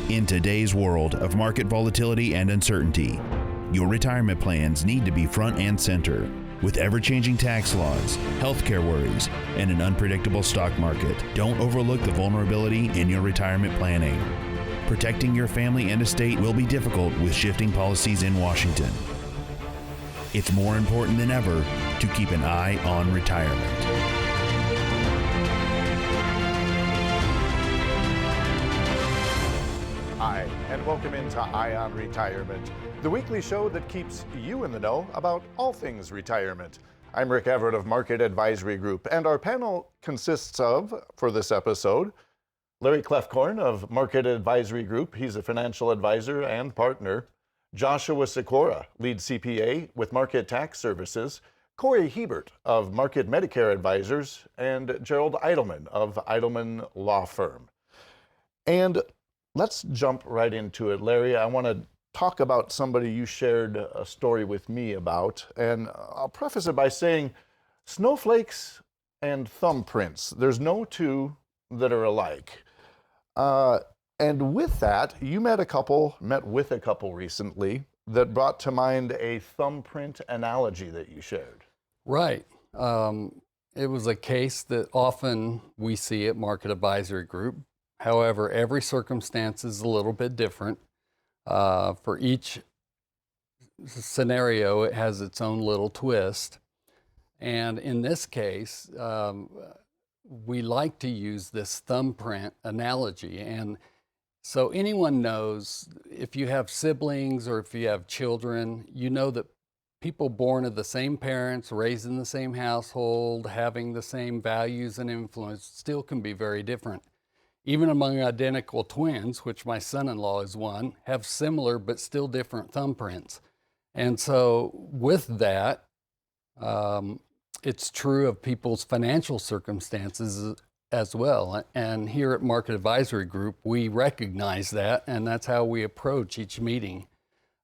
In today's world of market volatility and uncertainty, your retirement plans need to be front and center. With ever-changing tax laws, healthcare worries, and an unpredictable stock market, don't overlook the vulnerability in your retirement planning. Protecting your family and estate will be difficult with shifting policies in Washington. It's more important than ever to keep an eye on retirement. Hi, and welcome into Eye on Retirement, the weekly show that keeps you in the know about all things retirement. I'm Rick Everett of Market Advisory Group, and our panel consists of, for this episode, Larry Kloefkorn of Market Advisory Group. He's a financial advisor and partner. Joshua Cicora, lead CPA with Market Tax Services. Corey Hiebert of Market Medicare Advisors, and Gerald Eidelman of Eidelman Law Firm. And let's jump right into it. Larry, I want to talk about somebody you shared a story with me about, and I'll preface it by saying snowflakes and thumbprints, there's no two that are alike. And with that, you met with a couple recently that brought to mind a thumbprint analogy that you shared. Right. It was a case that often we see at Market Advisory Group. However, every circumstance is a little bit different. For each scenario, it has its own little twist. And in this case, we like to use this thumbprint analogy. And so anyone knows, if you have siblings or if you have children, you know that people born of the same parents, raised in the same household, having the same values and influence still can be very different. Even among identical twins, which my son-in-law is one, have similar but still different thumbprints. And so with that, it's true of people's financial circumstances as well. And here at Market Advisory Group, we recognize that, and that's how we approach each meeting.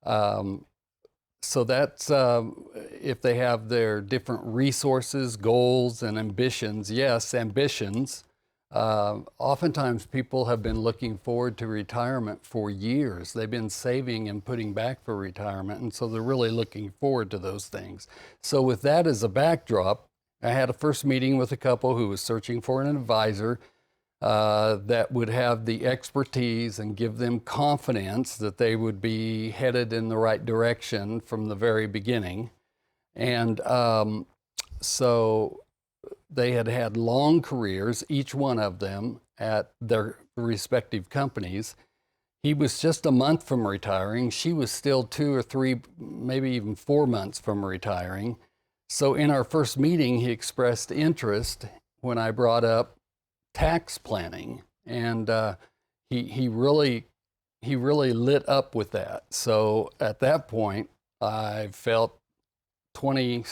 So that's, if they have their different resources, goals, and ambitions, yes, ambitions. Oftentimes people have been looking forward to retirement for years. They've been saving and putting back for retirement, and so they're really looking forward to those things. So with that as a backdrop, I had a first meeting with a couple who was searching for an advisor that would have the expertise and give them confidence that they would be headed in the right direction from the very beginning. And so they had had long careers, each one of them, at their respective companies. He was just a month from retiring. She was still 2 or 3, maybe even 4 months from retiring. So in our first meeting, he expressed interest when I brought up tax planning, and he really lit up with that. So at that point, I felt 20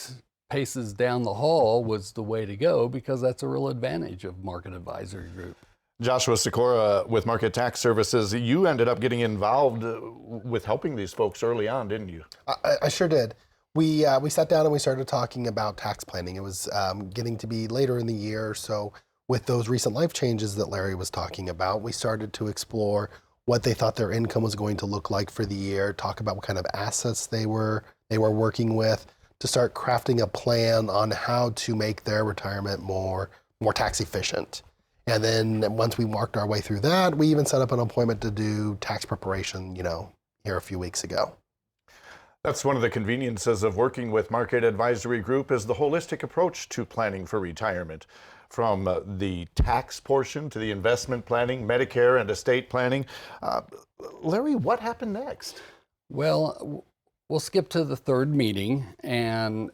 paces down the hall was the way to go, because that's a real advantage of Market Advisory Group. Joshua Cicora with Market Tax Services, you ended up getting involved with helping these folks early on, didn't you? I sure did. We sat down and we started talking about tax planning. It was getting to be later in the year, so with those recent life changes that Larry was talking about, we started to explore what they thought their income was going to look like for the year, talk about what kind of assets they were working with, to start crafting a plan on how to make their retirement more tax efficient. And then once we worked our way through that, we even set up an appointment to do tax preparation, here a few weeks ago. That's one of the conveniences of working with Market Advisory Group, is the holistic approach to planning for retirement. From the tax portion to the investment planning, Medicare and estate planning. Larry, what happened next? Well, we'll skip to the third meeting, and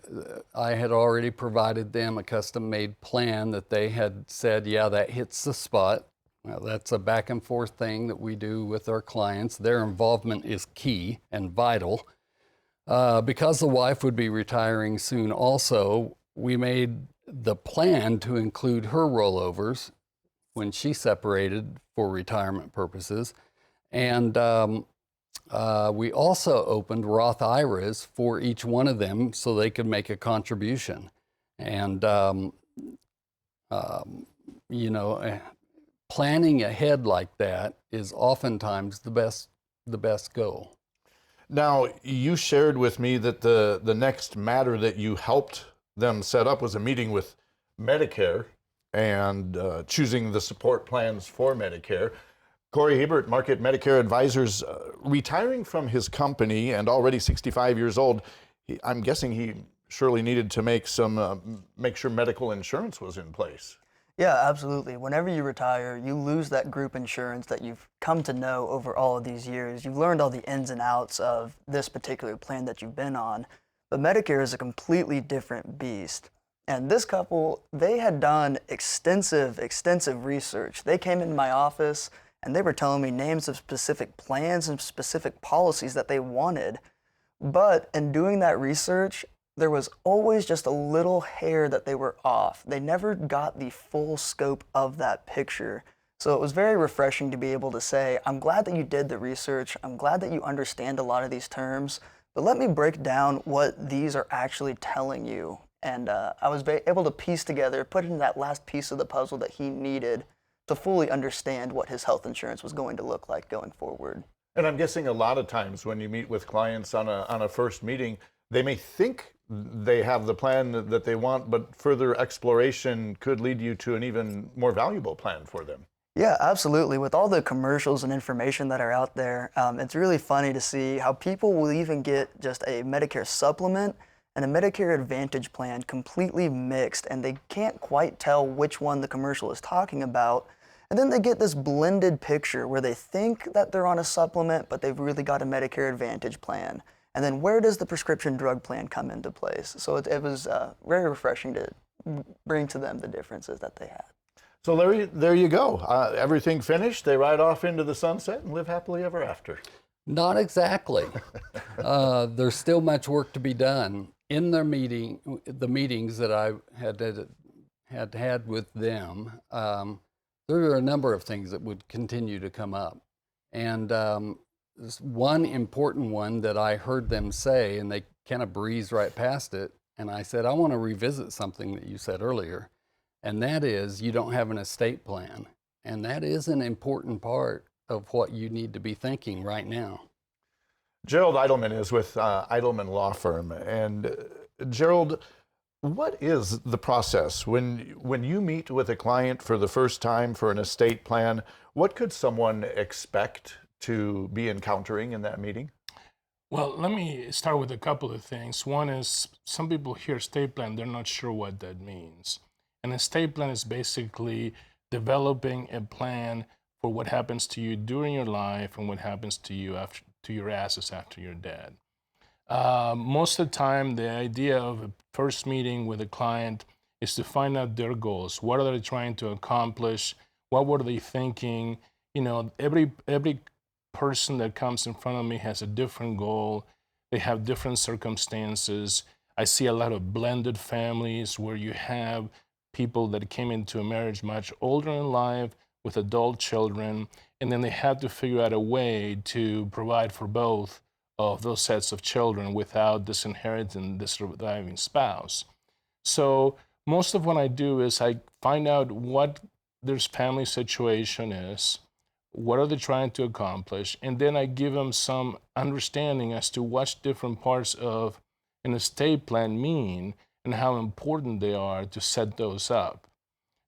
I had already provided them a custom-made plan that they had said, yeah, that hits the spot. Now, that's a back and forth thing that we do with our clients. Their involvement is key and vital. Because the wife would be retiring soon also, we made the plan to include her rollovers when she separated for retirement purposes. And we also opened Roth IRAs for each one of them so they could make a contribution. And, planning ahead like that is oftentimes the best goal. Now, you shared with me that the next matter that you helped them set up was a meeting with Medicare and choosing the support plans for Medicare. Corey Hiebert, Market Medicare Advisors, retiring from his company and already 65 years old, I'm guessing he surely needed to make sure medical insurance was in place. Yeah, absolutely. Whenever you retire, you lose that group insurance that you've come to know over all of these years. You've learned all the ins and outs of this particular plan that you've been on. But Medicare is a completely different beast. And this couple, they had done extensive research. They came into my office and they were telling me names of specific plans and specific policies that they wanted. But in doing that research, there was always just a little hair that they were off. They never got the full scope of that picture. So it was very refreshing to be able to say, I'm glad that you did the research. I'm glad that you understand a lot of these terms, but let me break down what these are actually telling you. And I was able to piece together, put in that last piece of the puzzle that he needed to fully understand what his health insurance was going to look like going forward. And I'm guessing a lot of times when you meet with clients on a first meeting, they may think they have the plan that they want, but further exploration could lead you to an even more valuable plan for them. Yeah, absolutely. With all the commercials and information that are out there, it's really funny to see how people will even get just a Medicare supplement and a Medicare Advantage plan completely mixed, and they can't quite tell which one the commercial is talking about. And then they get this blended picture where they think that they're on a supplement, but they've really got a Medicare Advantage plan. And then where does the prescription drug plan come into place? So it was very refreshing to bring to them the differences that they had. So Larry, there you go. Everything finished. They ride off into the sunset and live happily ever after. Not exactly. There's still much work to be done. In their the meetings that I had with them, there were a number of things that would continue to come up. And this one important one that I heard them say, and they kind of breezed right past it, and I said, I want to revisit something that you said earlier, and that is you don't have an estate plan. And that is an important part of what you need to be thinking right now. Gerald Eidelman is with Eidelman Law Firm. And Gerald, what is the process when you meet with a client for the first time for an estate plan? What could someone expect to be encountering in that meeting? Well, let me start with a couple of things. One is some people hear estate plan, they're not sure what that means. An estate plan is basically developing a plan for what happens to you during your life and what happens to you after, to your assets after you're dead. Most of the time, the idea of a first meeting with a client is to find out their goals. What are they trying to accomplish? What were they thinking? You know, every person that comes in front of me has a different goal. They have different circumstances. I see a lot of blended families where you have people that came into a marriage much older in life with adult children, and then they have to figure out a way to provide for both of those sets of children without disinheriting the surviving spouse. So most of what I do is I find out what their family situation is, what are they trying to accomplish, and then I give them some understanding as to what different parts of an estate plan mean and how important they are to set those up.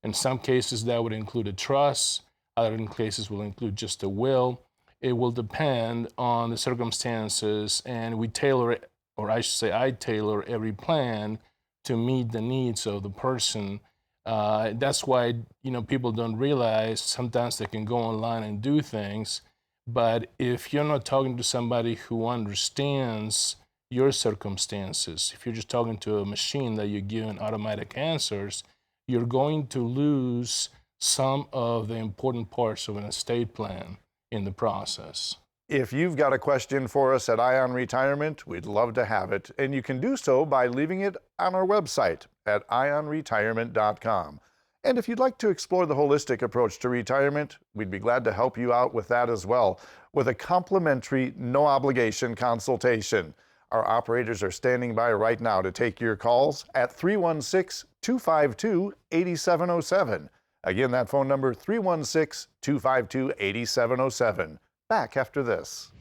In some cases, that would include a trust. Other cases will include just a will. It will depend on the circumstances, and we tailor it, or I should say I tailor every plan to meet the needs of the person. That's why, you know, people don't realize sometimes they can go online and do things, but if you're not talking to somebody who understands your circumstances, if you're just talking to a machine that you're giving automatic answers, you're going to lose some of the important parts of an estate plan in the process. If you've got a question for us at Ion Retirement, we'd love to have it. And you can do so by leaving it on our website at ionretirement.com. And if you'd like to explore the holistic approach to retirement, we'd be glad to help you out with that as well, with a complimentary, no-obligation consultation. Our operators are standing by right now to take your calls at 316-252-8707. Again, that phone number, 316-252-8707. Back after this.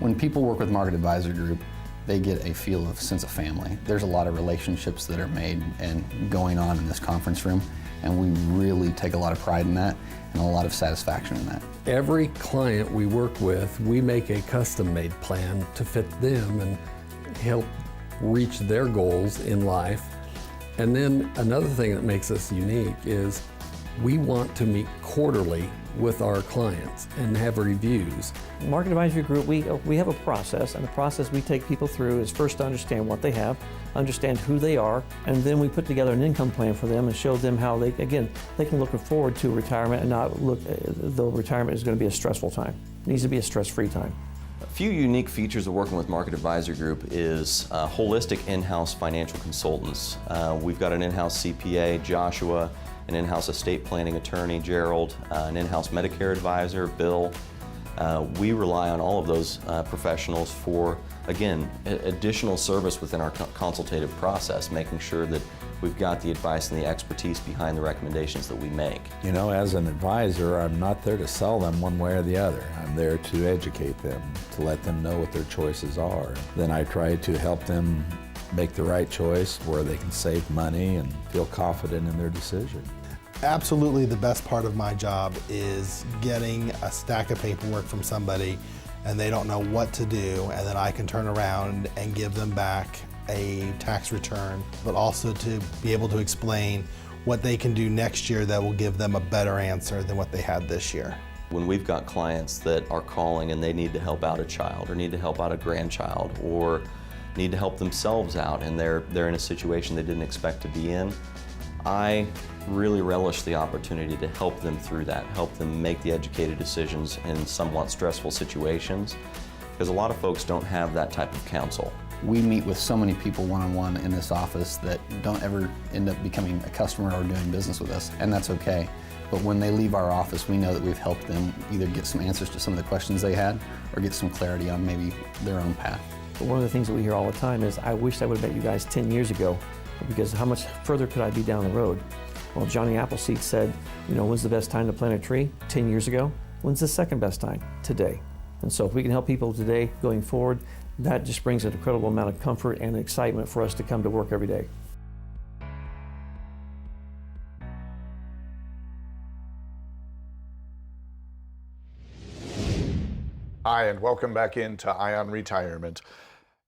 When people work with Market Advisory Group, they get a feel of sense of family. There's a lot of relationships that are made and going on in this conference room, and we really take a lot of pride in that and a lot of satisfaction in that. Every client we work with, we make a custom-made plan to fit them and help reach their goals in life. And then another thing that makes us unique is we want to meet quarterly with our clients and have reviews. Market Advisory Group, we have a process, and the process we take people through is first to understand what they have, understand who they are, and then we put together an income plan for them and show them how they can look forward to retirement and not look, though retirement is going to be a stressful time. It needs to be a stress-free time. A few unique features of working with Market Advisory Group is holistic in-house financial consultants. We've got an in-house CPA, Joshua, an in-house estate planning attorney, Gerald, an in-house Medicare advisor, Bill. We rely on all of those professionals for, again, additional service within our consultative process, making sure that we've got the advice and the expertise behind the recommendations that we make. You know, as an advisor, I'm not there to sell them one way or the other. I'm there to educate them, to let them know what their choices are. Then I try to help them make the right choice where they can save money and feel confident in their decision. Absolutely, the best part of my job is getting a stack of paperwork from somebody and they don't know what to do, and then I can turn around and give them back a tax return, but also to be able to explain what they can do next year that will give them a better answer than what they had this year. When we've got clients that are calling and they need to help out a child or need to help out a grandchild or need to help themselves out and they're in a situation they didn't expect to be in, I really relish the opportunity to help them through that, help them make the educated decisions in somewhat stressful situations, because a lot of folks don't have that type of counsel. We meet with so many people one-on-one in this office that don't ever end up becoming a customer or doing business with us, and that's okay. But when they leave our office, we know that we've helped them either get some answers to some of the questions they had or get some clarity on maybe their own path. But one of the things that we hear all the time is, I wish I would have met you guys 10 years ago, because how much further could I be down the road? Well, Johnny Appleseed said, you know, when's the best time to plant a tree? 10 years ago. When's the second best time? Today. And so if we can help people today going forward, that just brings an incredible amount of comfort and excitement for us to come to work every day. Hi, and welcome back into Ion Retirement.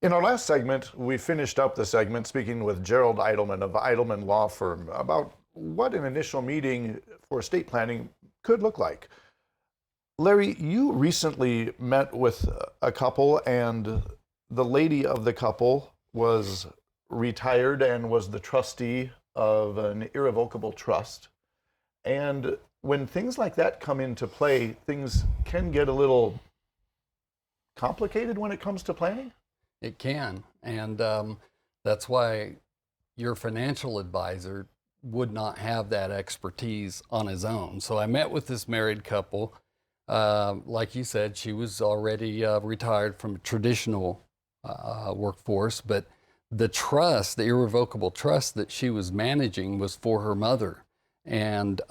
In our last segment, we finished up the segment speaking with Gerald Eidelman of Eidelman Law Firm about what an initial meeting for estate planning could look like. Larry, you recently met with a couple, and the lady of the couple was retired and was the trustee of an irrevocable trust. And when things like that come into play, things can get a little complicated when it comes to planning? It can, and that's why your financial advisor would not have that expertise on his own. So I met with this married couple. Like you said, she was already retired from traditional workforce, but the trust, the irrevocable trust that she was managing was for her mother. And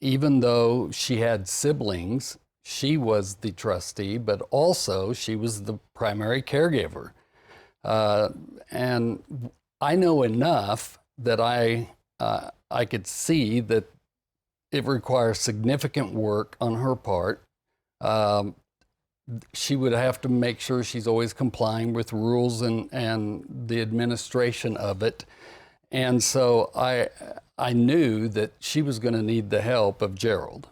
even though she had siblings, she was the trustee, but also she was the primary caregiver. And I know enough that I could see that it requires significant work on her part. She would have to make sure she's always complying with rules and the administration of it. And so I knew that she was going to need the help of Gerald.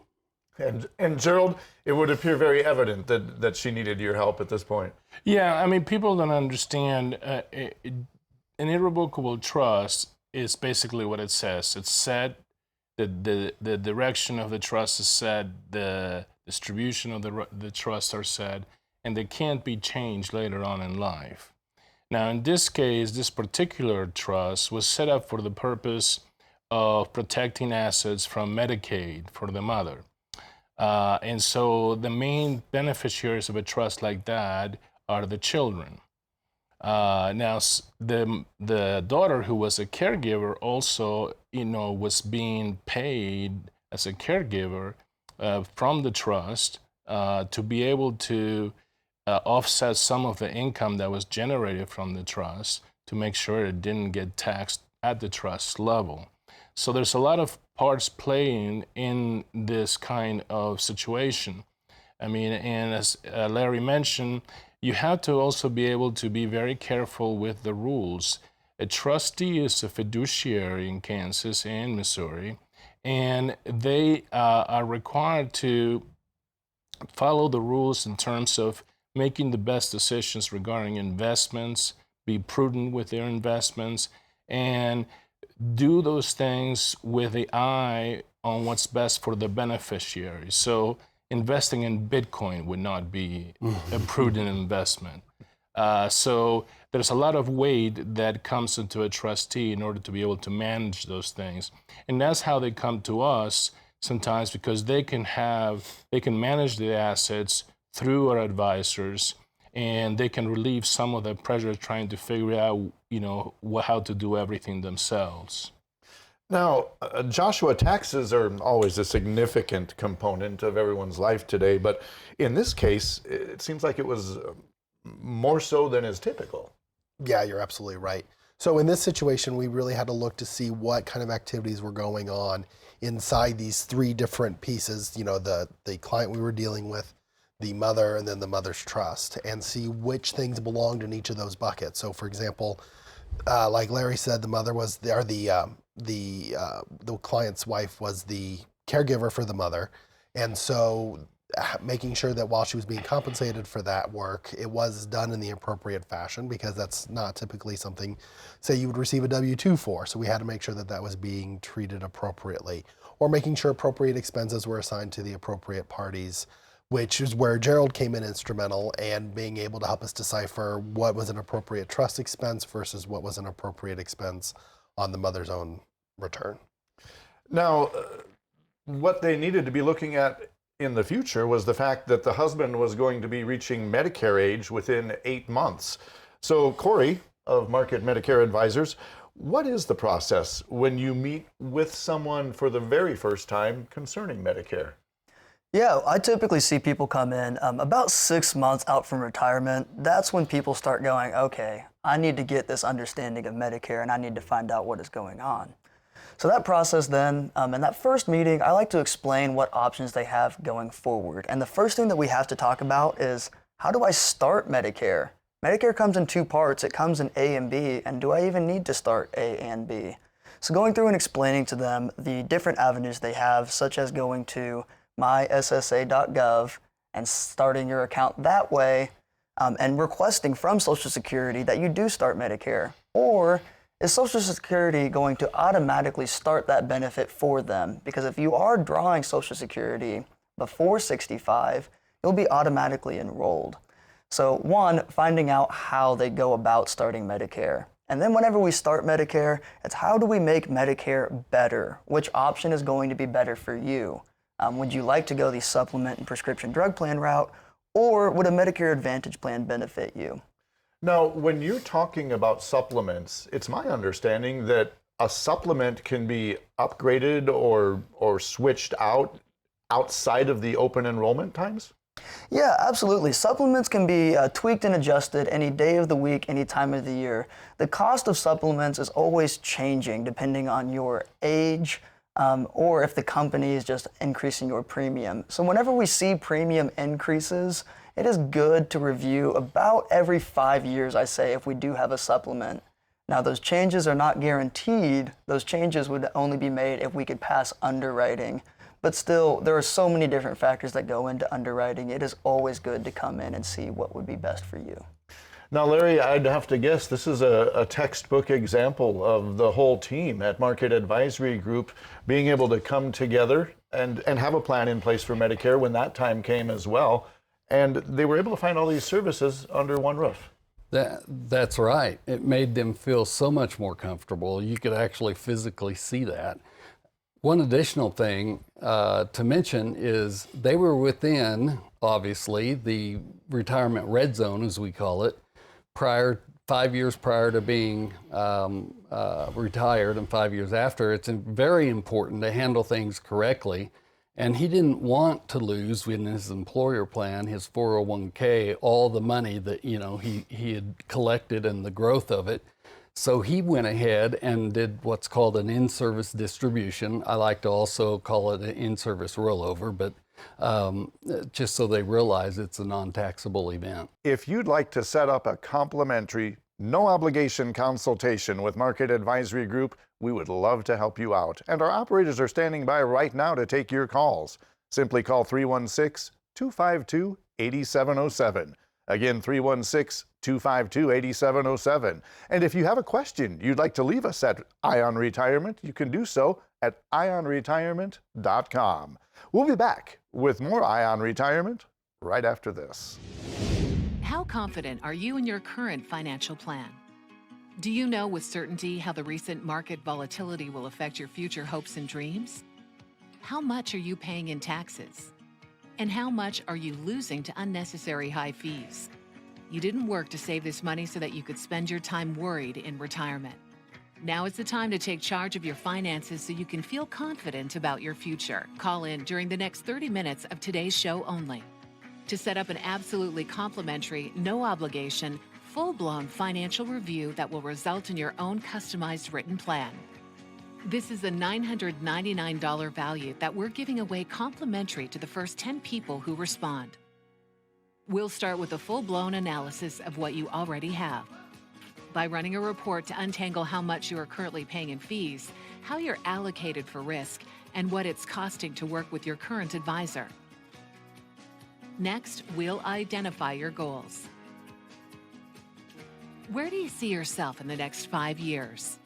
And Gerald, it would appear very evident that she needed your help at this point. Yeah, I mean, people don't understand. An irrevocable trust is basically what it says. It's set, the direction of the trust is set, the distribution of the trusts are set, and they can't be changed later on in life. Now, in this case, this particular trust was set up for the purpose of protecting assets from Medicaid for the mother. And so the main beneficiaries of a trust like that are the children. Now, the daughter, who was a caregiver, also, was being paid as a caregiver from the trust to be able to offset some of the income that was generated from the trust to make sure it didn't get taxed at the trust level. So there's a lot of parts playing in this kind of situation. I mean, and as Larry mentioned, you have to also be able to be very careful with the rules. A trustee is a fiduciary in Kansas and Missouri, and they are required to follow the rules in terms of making the best decisions regarding investments, be prudent with their investments, and do those things with the eye on what's best for the beneficiary. So investing in Bitcoin would not be a prudent investment. So there's a lot of weight that comes into a trustee in order to be able to manage those things. And that's how they come to us sometimes, because they can manage the assets through our advisors, and they can relieve some of the pressure trying to figure out, how to do everything themselves. Now, Joshua, taxes are always a significant component of everyone's life today, but in this case, it seems like it was more so than is typical. Yeah, you're absolutely right. So in this situation, we really had to look to see what kind of activities were going on inside these three different pieces, the client we were dealing with, the mother, and then the mother's trust, and see which things belonged in each of those buckets. So for example, like Larry said, the mother was the client's wife was the caregiver for the mother. And so making sure that while she was being compensated for that work, it was done in the appropriate fashion, because that's not typically something, say, you would receive a W-2 for. So we had to make sure that that was being treated appropriately, or making sure appropriate expenses were assigned to the appropriate parties, which is where Gerald came in instrumental, and being able to help us decipher what was an appropriate trust expense versus what was an appropriate expense on the mother's own return. Now, what they needed to be looking at in the future was the fact that the husband was going to be reaching Medicare age within 8 months. So Corey of Market Medicare Advisors, what is the process when you meet with someone for the very first time concerning Medicare? Yeah, I typically see people come in about 6 months out from retirement. That's when people start going, okay, I need to get this understanding of Medicare and I need to find out what is going on. So that process then, in that first meeting, I like to explain what options they have going forward. And the first thing that we have to talk about is, how do I start Medicare? Medicare comes in two parts. It comes in A and B, and do I even need to start A and B? So going through and explaining to them the different avenues they have, such as going to myssa.gov and starting your account that way, and requesting from Social Security that you do start Medicare. Or is Social Security going to automatically start that benefit for them? Because if you are drawing Social Security before 65, you'll be automatically enrolled. So one, finding out how they go about starting Medicare. And then whenever we start Medicare, it's how do we make Medicare better? Which option is going to be better for you? Would you like to go the supplement and prescription drug plan route, or would a Medicare Advantage plan benefit you? Now, when you're talking about supplements, it's my understanding that a supplement can be upgraded or switched out outside of the open enrollment times? Yeah, absolutely. Supplements can be tweaked and adjusted any day of the week, any time of the year. The cost of supplements is always changing depending on your age, or if the company is just increasing your premium. So whenever we see premium increases, it is good to review about every 5 years, I say, if we do have a supplement. Now, those changes are not guaranteed. Those changes would only be made if we could pass underwriting. But still, there are so many different factors that go into underwriting. It is always good to come in and see what would be best for you. Now, Larry, I'd have to guess this is a textbook example of the whole team at Market Advisory Group being able to come together and have a plan in place for Medicare when that time came as well. And they were able to find all these services under one roof. That's right. It made them feel so much more comfortable. You could actually physically see that. One additional thing to mention is they were within, obviously, the retirement red zone, as we call it, 5 years prior to being retired and 5 years after. It's very important to handle things correctly. And he didn't want to lose in his employer plan, his 401k, all the money that he had collected and the growth of it. So he went ahead and did what's called an in-service distribution. I like to also call it an in-service rollover, but just so they realize it's a non-taxable event. If you'd like to set up a complimentary, no-obligation consultation with Market Advisory Group, we would love to help you out. And our operators are standing by right now to take your calls. Simply call 316-252-8707. Again, 316-252-8707. And if you have a question you'd like to leave us at Ion Retirement, you can do so at ionretirement.com. We'll be back with more Ion Retirement right after this. How confident are you in your current financial plan? Do you know with certainty how the recent market volatility will affect your future hopes and dreams? How much are you paying in taxes? And how much are you losing to unnecessary high fees? You didn't work to save this money so that you could spend your time worried in retirement. Now is the time to take charge of your finances so you can feel confident about your future. Call in during the next 30 minutes of today's show only to set up an absolutely complimentary, no obligation, full-blown financial review that will result in your own customized written plan. This is a $999 value that we're giving away complimentary to the first 10 people who respond. We'll start with a full-blown analysis of what you already have. By running a report to untangle how much you are currently paying in fees, how you're allocated for risk, and what it's costing to work with your current advisor. Next, we'll identify your goals. Where do you see yourself in the next 5 years?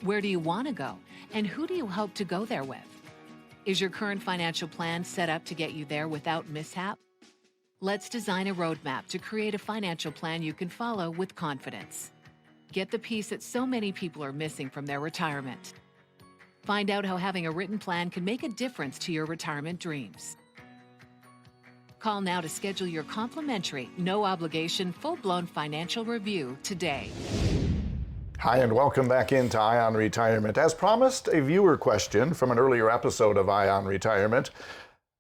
Where do you want to go, and who do you hope to go there with? Is your current financial plan set up to get you there without mishap? Let's design a roadmap to create a financial plan you can follow with confidence. Get the piece that so many people are missing from their retirement. Find out how having a written plan can make a difference to your retirement dreams. Call now to schedule your complimentary, no-obligation, full-blown financial review today. Hi, and welcome back into Ion Retirement. As promised, a viewer question from an earlier episode of Ion Retirement.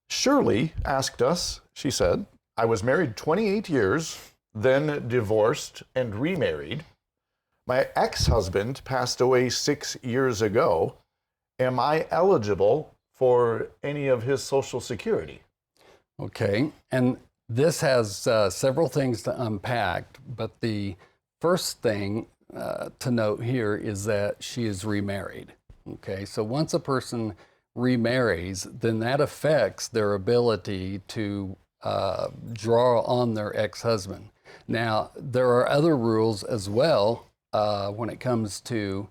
Shirley asked us, she said, I was married 28 years, then divorced and remarried. My ex-husband passed away 6 years ago. Am I eligible for any of his Social Security? Okay, and this has several things to unpack, but the first thing to note here is that she is remarried. Okay, so once a person remarries, then that affects their ability to draw on their ex-husband. Now, there are other rules as well when it comes to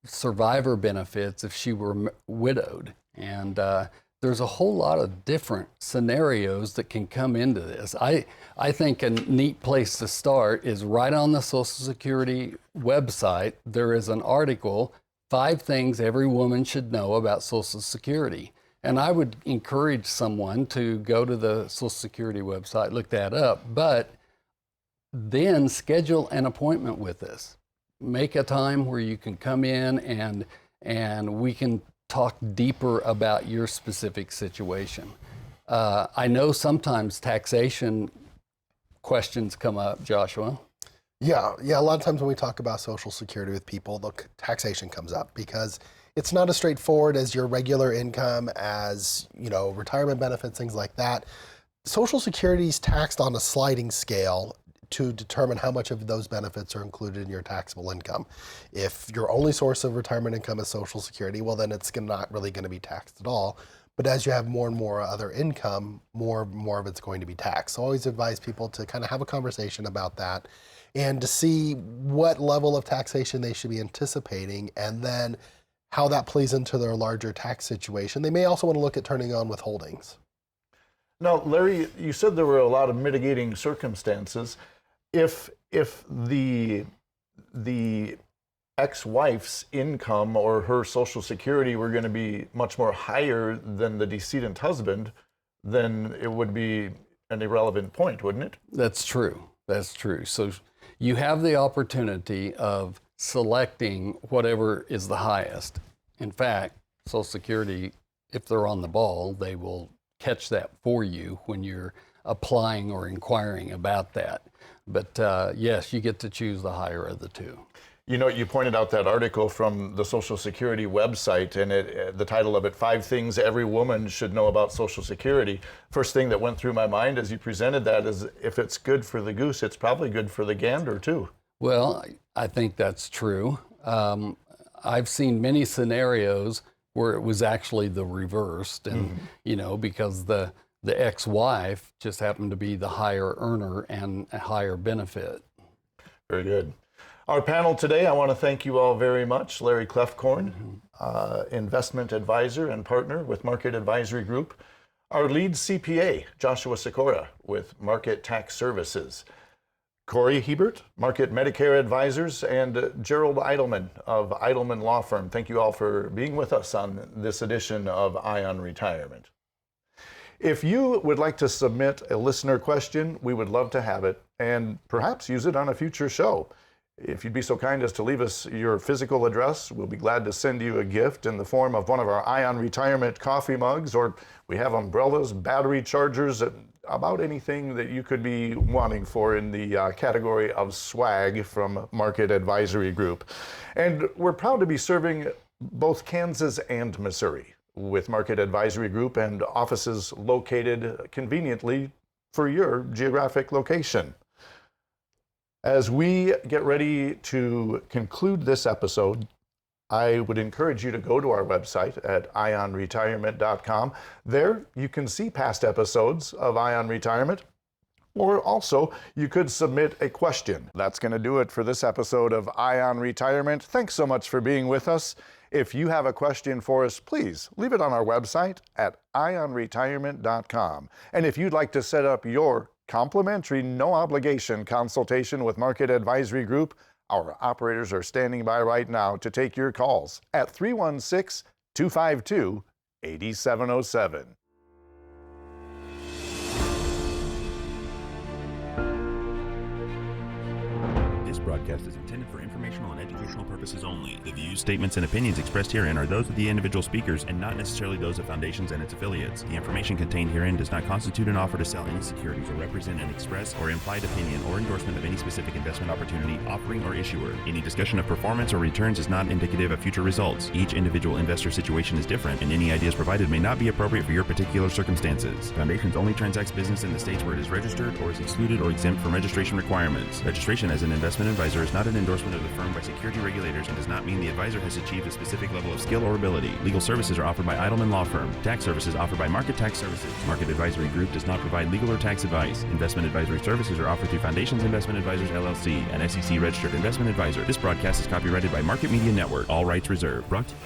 survivor benefits if she were widowed. And there's a whole lot of different scenarios that can come into this. I think a neat place to start is right on the Social Security website. There is an article, 5 things every woman should know about Social Security. And I would encourage someone to go to the Social Security website, look that up, but then schedule an appointment with us. Make a time where you can come in and we can talk deeper about your specific situation. I know sometimes taxation questions come up, Joshua. Yeah. A lot of times when we talk about Social Security with people, the taxation comes up because it's not as straightforward as your regular income, as retirement benefits, things like that. Social Security is taxed on a sliding scale to determine how much of those benefits are included in your taxable income. If your only source of retirement income is Social Security, well, then it's not really going to be taxed at all. But as you have more and more other income, more of it's going to be taxed. So I always advise people to kind of have a conversation about that and to see what level of taxation they should be anticipating, and then how that plays into their larger tax situation. They may also want to look at turning on withholdings. Now, Larry, you said there were a lot of mitigating circumstances. If the ex-wife's income or her Social Security were going to be much more higher than the decedent husband, then it would be an irrelevant point, wouldn't it? That's true. That's true. So you have the opportunity of selecting whatever is the highest. In fact, Social Security, if they're on the ball, they will catch that for you when you're applying or inquiring about that. But yes, you get to choose the higher of the two. You know, you pointed out that article from the Social Security website, and the title of it, 5 Things Every Woman Should Know About Social Security. First thing that went through my mind as you presented that is, if it's good for the goose, it's probably good for the gander too. Well, I think that's true. I've seen many scenarios where it was actually the reversed, and you know, because the ex-wife just happened to be the higher earner and a higher benefit. Very good. Our panel today, I want to thank you all very much. Larry Kloefkorn, investment advisor and partner with Market Advisory Group. Our lead CPA, Joshua Cicora with Market Tax Services. Corey Hiebert, Market Medicare Advisors, and Gerald Eidelman of Eidelman Law Firm. Thank you all for being with us on this edition of Eye on Retirement. If you would like to submit a listener question, we would love to have it and perhaps use it on a future show. If you'd be so kind as to leave us your physical address, we'll be glad to send you a gift in the form of one of our Eye on Retirement coffee mugs, or we have umbrellas, battery chargers, about anything that you could be wanting for in the category of swag from Market Advisory Group. And we're proud to be serving both Kansas and Missouri with Market Advisory Group, and offices located conveniently for your geographic location. As we get ready to conclude this episode, I would encourage you to go to our website at eyeonretirement.com. There you can see past episodes of Eye on Retirement, or also you could submit a question. That's going to do it for this episode of Eye on Retirement. Thanks so much for being with us. If you have a question for us, please leave it on our website at eyeonretirement.com. And if you'd like to set up your complimentary, no-obligation consultation with Market Advisory Group, our operators are standing by right now to take your calls at 316-252-8707. This broadcast is intended for informational and educational purposes only. The views, statements, and opinions expressed herein are those of the individual speakers and not necessarily those of foundations and its affiliates. The information contained herein does not constitute an offer to sell any securities or represent an express or implied opinion or endorsement of any specific investment opportunity, offering, or issuer. Any discussion of performance or returns is not indicative of future results. Each individual investor situation is different, and any ideas provided may not be appropriate for your particular circumstances. Foundations only transacts business in the states where it is registered or is excluded or exempt from registration requirements. Registration as an investment advisor is not an endorsement of the firm by security regulators and does not mean the advisor has achieved a specific level of skill or ability. Legal services are offered by Eidelman Law Firm. Tax services offered by Market Tax Services. Market Advisory Group does not provide legal or tax advice. Investment advisory services are offered through Foundations Investment Advisors, LLC, an SEC-registered investment advisor. This broadcast is copyrighted by Market Media Network. All rights reserved. Brought to you